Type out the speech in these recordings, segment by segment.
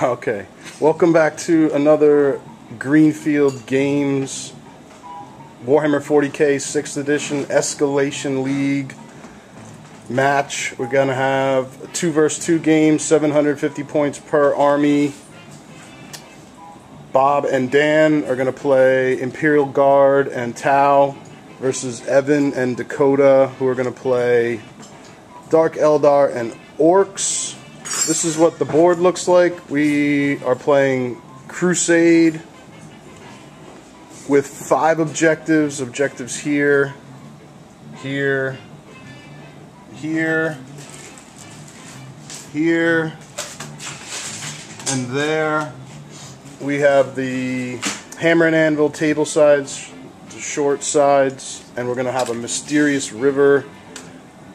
Okay, welcome back to another Greenfield Games Warhammer 40K 6th edition Escalation League match. We're gonna have a 2 vs 2 game, 750 points per army. Bob and Dan are gonna play Imperial Guard and Tau versus Evan and Dakota, who are gonna play Dark Eldar and Orks. This is what the board looks like. We are playing Crusade with 5 objectives. Objectives here, here, here, here, and there. We have the hammer and anvil table sides, the short sides, and we're going to have a mysterious river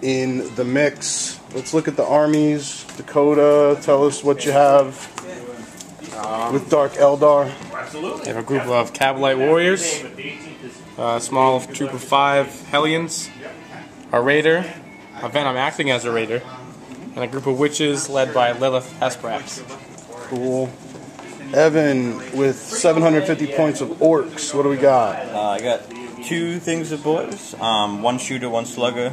in the mix. Let's look at the armies. Dakota, tell us what you have with Dark Eldar. We have a group of Cavalite warriors, a small troop of 5 Hellions, a raider, a Venom acting as a raider, and a group of witches led by Lilith Hesprax. Cool. Evan with 750 points of Orks. What do we got? I got 2 things of boys, 1 shooter, 1 slugger.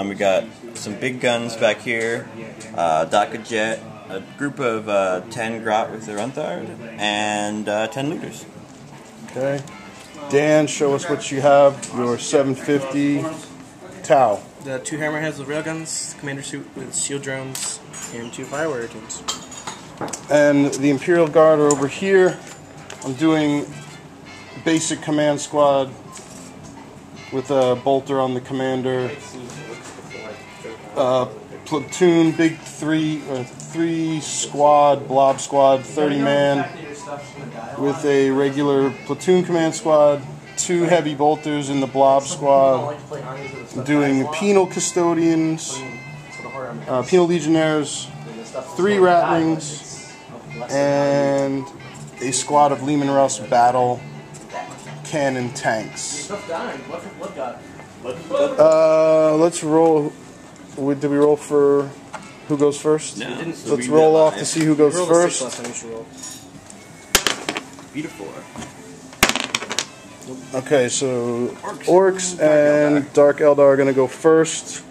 We got some big guns back here, Dakota jet, a group of 10 grot with their Untitled, and 10 looters. Okay. Dan, show us what you have. Your 750 Tau. The 2 hammerheads with railguns, commander suit with shield drones, and 2 fire warrior teams. And the Imperial Guard are over here. I'm doing basic command squad with a bolter on the commander. Platoon, big 3 squad, blob squad, 30 man with a regular platoon command squad, 2 heavy bolters in the blob squad. I'm doing penal custodians, penal legionnaires, 3 ratlings, and a squad of Lehman Russ battle cannon tanks. Let's roll. Did we roll for who goes first? No. Let's roll off to see who goes first. Beautiful. Okay, so Orks and Dark Eldar are going to go first,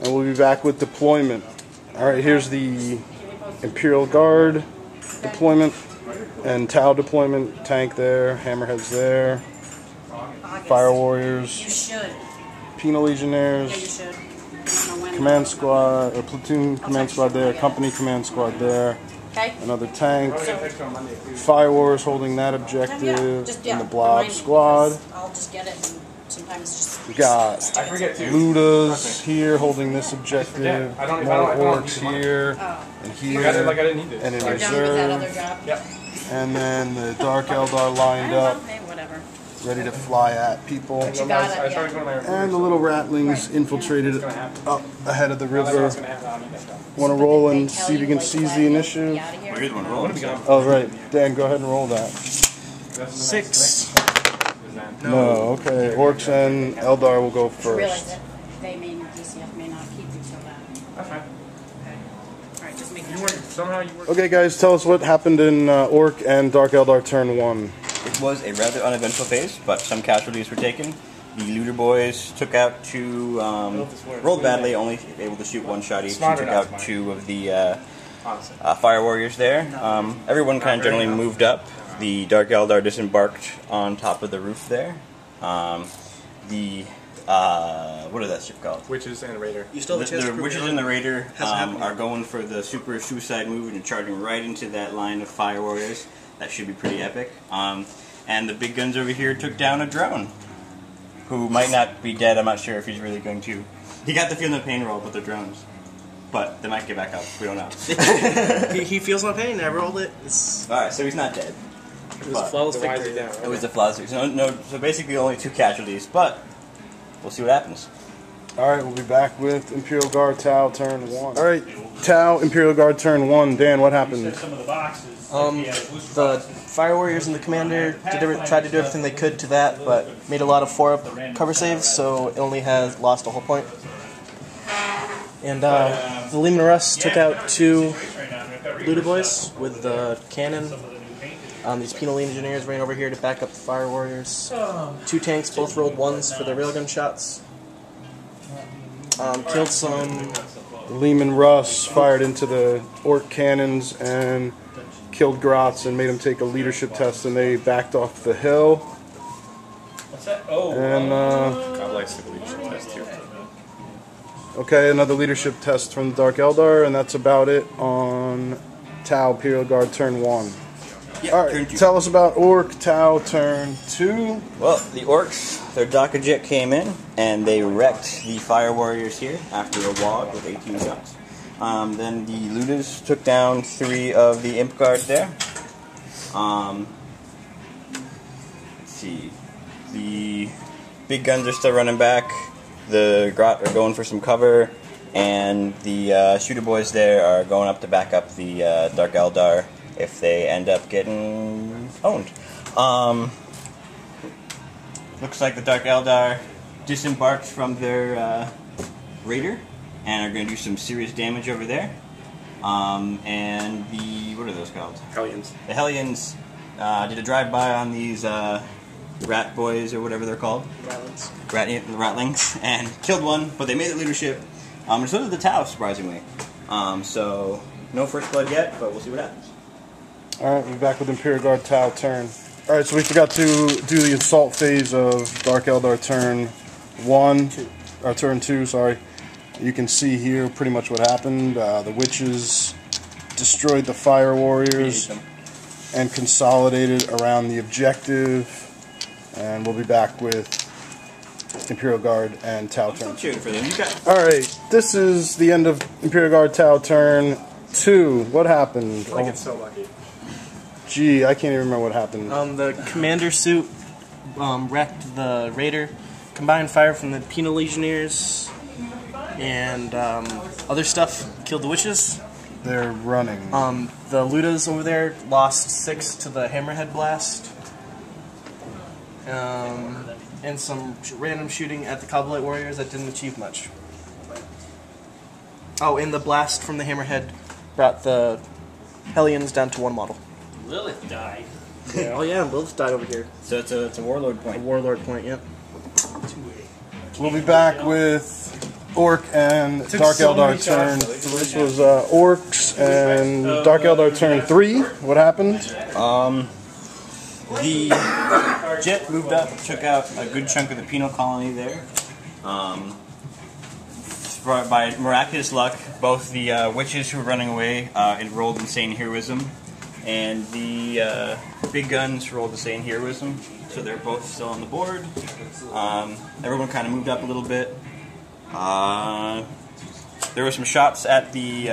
and we'll be back with deployment. Alright, here's the Imperial Guard deployment and Tau deployment. Tank there, hammerheads there, fire warriors, You should. penal legionnaires, Yeah, you should. I don't know when. command squad, or platoon command squad there, company command squad there, Okay? another tank, fire warriors holding that objective, and the blob squad. I'll just get it, and sometimes just... We got I forget too. Ludas here holding this objective, more Orks here, and here, Like I didn't need this. and in You're done with that other reserve, job? Yep. and then the Dark Eldar lined up, Okay, whatever. ready to fly at people. You got it, yeah. And the little ratlings infiltrated up ahead of the river. Want to roll and see if you can seize the initiative? Here's one rolling. Oh, right. Dan, go ahead and roll that. 6. No, okay. Orks and Eldar will go Realize first. that they may, DCF may not keep you so bad. That's fine. Okay. Alright, just make You sure. work, somehow you work. Okay, guys, tell us what happened in Ork and Dark Eldar turn 1. It was a rather uneventful phase, but some casualties were taken. The looter boys took out 2, rolled badly, only able to shoot 1 shot each, and took out 2 of the fire warriors there. Everyone kind of generally moved up. The Dark Eldar disembarked on top of the roof there. What is that ship called? Witches and Raider. You still have a chance to The prove witches your and the own. raider Hasn't happened are yet. going for the super suicide move and charging right into that line of fire warriors. That should be pretty epic. And the big guns over here took down a drone, who might not be dead. I'm not sure if he's really going to. He got the feel no pain roll, but the drones. But they might get back up. We don't know. He feels no pain. I rolled it. It's, All right, so he's not dead. it was a flawless victory. It was the flaws. So basically only 2 casualties, but we'll see what happens. Alright, we'll be back with Imperial Guard Tau turn 1. Alright, Tau, Imperial Guard turn 1. Dan, what happened? The fire warriors and the commander tried to do everything they could to that, but made a lot of 4-up cover saves, so it only has lost a whole point. And the Lehman Russ took out 2 Luda boys with the cannon. These penal engineers ran over here to back up the fire warriors. 2 tanks, both rolled 1s for their railgun shots. Killed some. Lehman Russ fired into the Orc cannons and killed Grotz and made him take a leadership test, and they backed off the hill. What's that? Oh, And God likes the leadership test too. okay, another leadership test from the Dark Eldar, and that's about it on Tau Imperial Guard turn 1. Yep, All right, turn 2. tell us about Orc Tau turn 2. Well, the Orcs, their Dakota jet came in, and they wrecked the fire warriors here after a wog with 18 shots. Then the Ludas took down 3 of the Imp Guard there. Let's see. The big guns are still running back. The Grot are going for some cover. And the shooter boys there are going up to back up the Dark Eldar if they end up getting owned. Looks like the Dark Eldar disembarked from their raider and are going to do some serious damage over there. And the, what are those called? Hellions. The Hellions did a drive-by on these rat boys or whatever they're called. Ratlings. And killed one, but they made it leadership. And so did the Tau, surprisingly. So, no first blood yet, but we'll see what happens. Alright, we're back with Imperial Guard Tau turn. Alright, so we forgot to do the assault phase of Dark Eldar turn 1, or turn 2, sorry. You can see here pretty much what happened. The witches destroyed the fire warriors and consolidated around the objective. And we'll be back with Imperial Guard and Tau turn. I'm cheering for them. You got Alright, this is the end of Imperial Guard Tau turn 2. What happened? I get so lucky. Gee, I can't even remember what happened. The commander suit wrecked the raider. Combined fire from the penal legionnaires and other stuff killed the witches. They're running. The Ludas over there lost 6 to the hammerhead blast. And some random shooting at the Coblite warriors that didn't achieve much. Oh, and the blast from the hammerhead brought the Hellions down to 1 model. Lilith died. Yeah. Oh yeah, Lilith died over here. so it's a warlord point. A warlord point, yep. We'll be back with Orc and Dark Eldar turn. So this was Orcs and Dark Eldar turn 3. What happened? The jet moved up, took out a good chunk of the penal colony there. By miraculous luck, both the witches who were running away enrolled insane heroism, and the big guns rolled insane heroism, so they're both still on the board. Everyone kind of moved up a little bit. There were some shots at the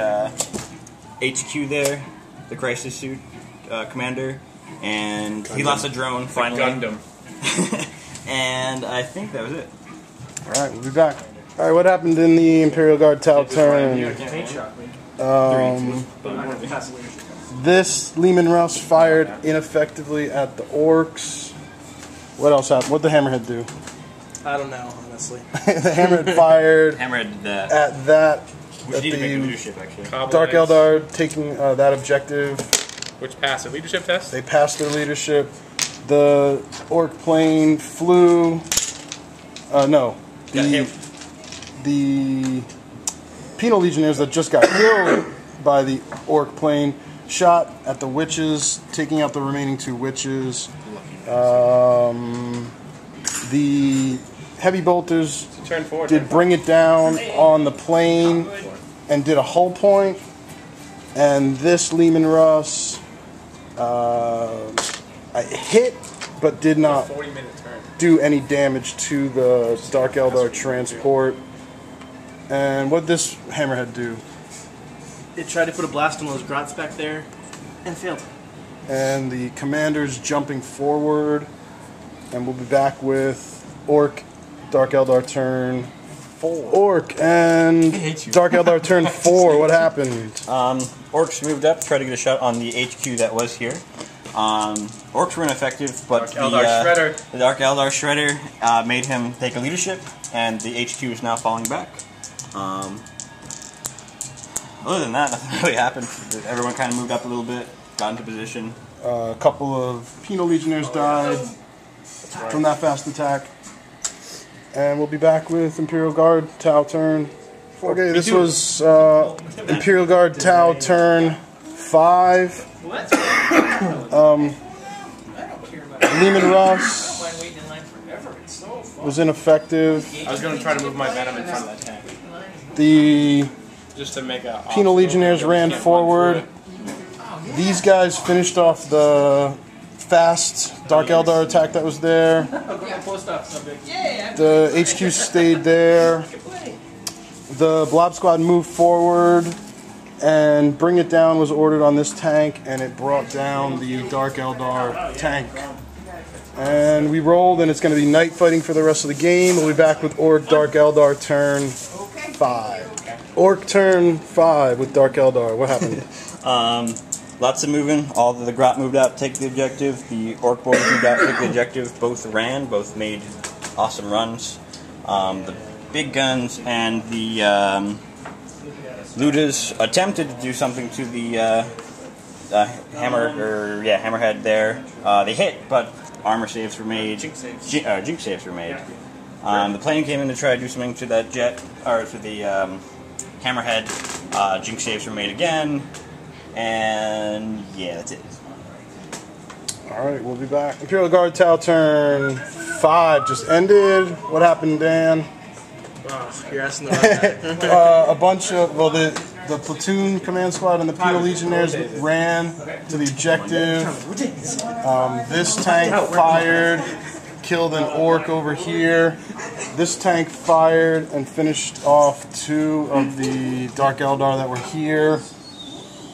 HQ there, the crisis suit commander, and he lost a drone finally. Gundam. And I think that was it. Alright, we'll be back. Alright, what happened in the Imperial Guard Tau turn? This Lehman Russ fired ineffectively at the Orcs. What else happened? What did the Hammerhead do? I don't know, honestly. The Hammerhead fired Hammerhead did that. at that. We At need to make a the leadership, actually. Dark Eldar taking that objective. Which passed a leadership test? They passed their leadership. The Orc plane flew. No. The penal legionnaires that just got killed by the Orc plane shot at the witches, taking out the remaining 2 witches. The heavy bolters Turn 4. did bring it down on the plane and did a hull point. And this Lehman Russ hit but did not 40-minute turn. do any damage to the Dark Eldar transport. And what did this Hammerhead do? It tried to put a blast on those grots back there and failed. And the commander's jumping forward. And we'll be back with Orc, Dark Eldar turn 4. Orc and Dark Eldar turn 4. What happened? Orcs moved up, tried to get a shot on the HQ that was here. Orcs were ineffective, but the Dark Eldar Shredder made him take a leadership, and the HQ is now falling back. Other than that, nothing really happened. Everyone kind of moved up a little bit, got into position. A couple of Penal Legionnaires died from that fast attack. And we'll be back with Imperial Guard, Tau turn. Okay, this was Imperial Guard, Tau turn 5. Lehman Russ was ineffective. I was going to try to move my Venom in front of that tank. The Just to make a... Penal Legionnaires ran forward. These guys finished off the fast Dark Eldar attack that was there. The HQ stayed there. The Blob Squad moved forward, and Bring It Down was ordered on this tank, and it brought down the Dark Eldar tank. And we rolled, and it's going to be night fighting for the rest of the game. We'll be back with Orc Dark Eldar turn 5. Orc turn 5 with Dark Eldar. What happened? Lots of moving. All of the Grot moved out to take the objective. The Orc boys moved out to take the objective. Both ran. Both made awesome runs. The big guns and the Ludas attempted to do something to the hammerhead there. They hit, but armor saves were made. Jinx saves were made. The plane came in to try to do something to that jet, or to the hammerhead. Jinx saves were made again. And yeah, that's it. Alright, we'll be back. Imperial Guard Tau turn 5 just ended. What happened, Dan? You're asking the right guy. A bunch of, well, the platoon command squad and the Penal Legionnaires ran to the objective. This tank fired, killed an Orc over here. This tank fired and finished off 2 of the Dark Eldar that were here.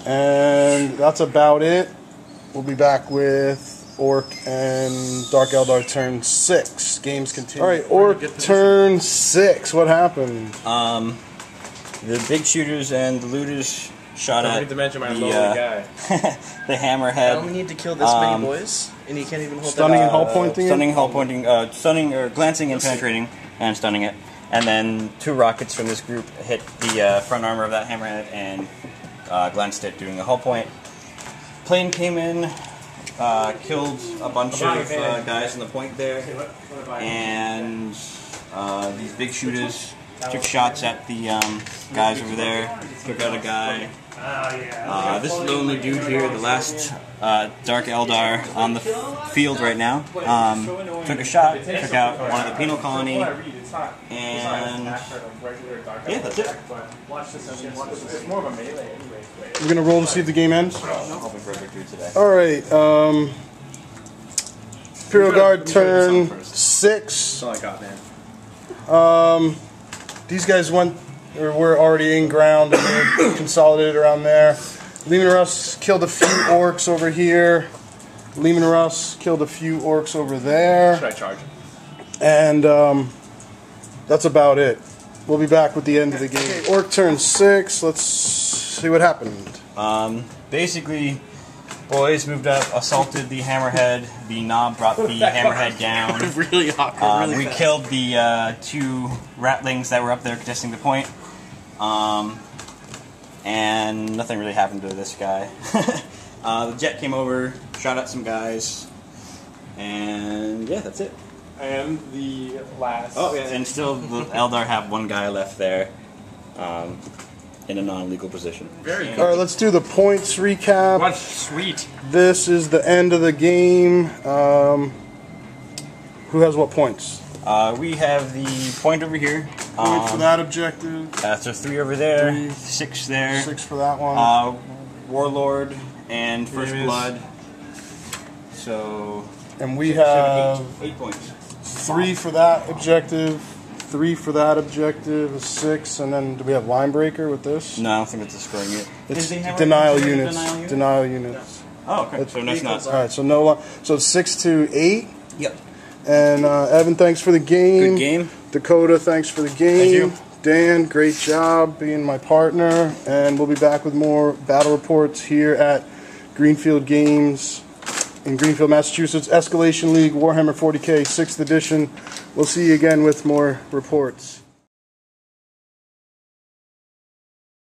And that's about it. We'll be back with Orc and Dark Eldar turn 6. Games continue. Alright, Orc turn 6. What happened? The big shooters and the looters shot at to mention my the, lowly guy. the hammerhead. I only need to kill this many boys, and he can't even hold Stunning that. and hull pointing? Stunning, hull pointing, stunning, or glancing and penetrating, and stunning it. And then 2 rockets from this group hit the front armor of that hammerhead and glanced it, doing a hull point. Plane came in, killed a bunch of guys in the point there, and these big shooters took shots at the guys over there, took out a guy. This lonely dude here, the last Dark Eldar on the field right now, took a shot, took out one of the penal colony, and yeah, that's it. We're going to roll to see if the game ends? Alright, Imperial Guard turn 6. That's all I got, man. These guys went, or were already in ground, and they're consolidated around there. Lehman Russ killed a few Orcs over here. Lehman Russ killed a few Orcs over there. Should I charge? And that's about it. We'll be back with the end of the game. Orc turn 6. Let's see what happened. Basically, boys moved up, assaulted the hammerhead. The knob brought the hammerhead down. Really awkward. Really We fast. killed the 2 ratlings that were up there contesting the point. And nothing really happened to this guy. The jet came over, shot at some guys, and yeah, that's it. And the last... Oh, yeah, and still the Eldar have 1 guy left there in a non-legal position. Very good. Alright, let's do the points recap. What? Sweet. This is the end of the game. Who has what points? We have the point over here. Point for that objective. So 3 over there, 3. 6 there. 6 for that one. Warlord and First There it is. Blood. So And we have 8 points. 3 for that objective, 3 for that objective, 6, and then do we have line breaker with this? No, I don't think it's a scoring it. It's Does he have denial a units. denial unit? Denial units. Oh, okay. So that's not. All right, so no line. So 6 to 8. Yep. And Evan, thanks for the game. Good game. Dakota, thanks for the game. Thank you. Dan, great job being my partner. And we'll be back with more battle reports here at Greenfield Games in Greenfield, Massachusetts. Escalation League, Warhammer 40K, 6th edition. We'll see you again with more reports.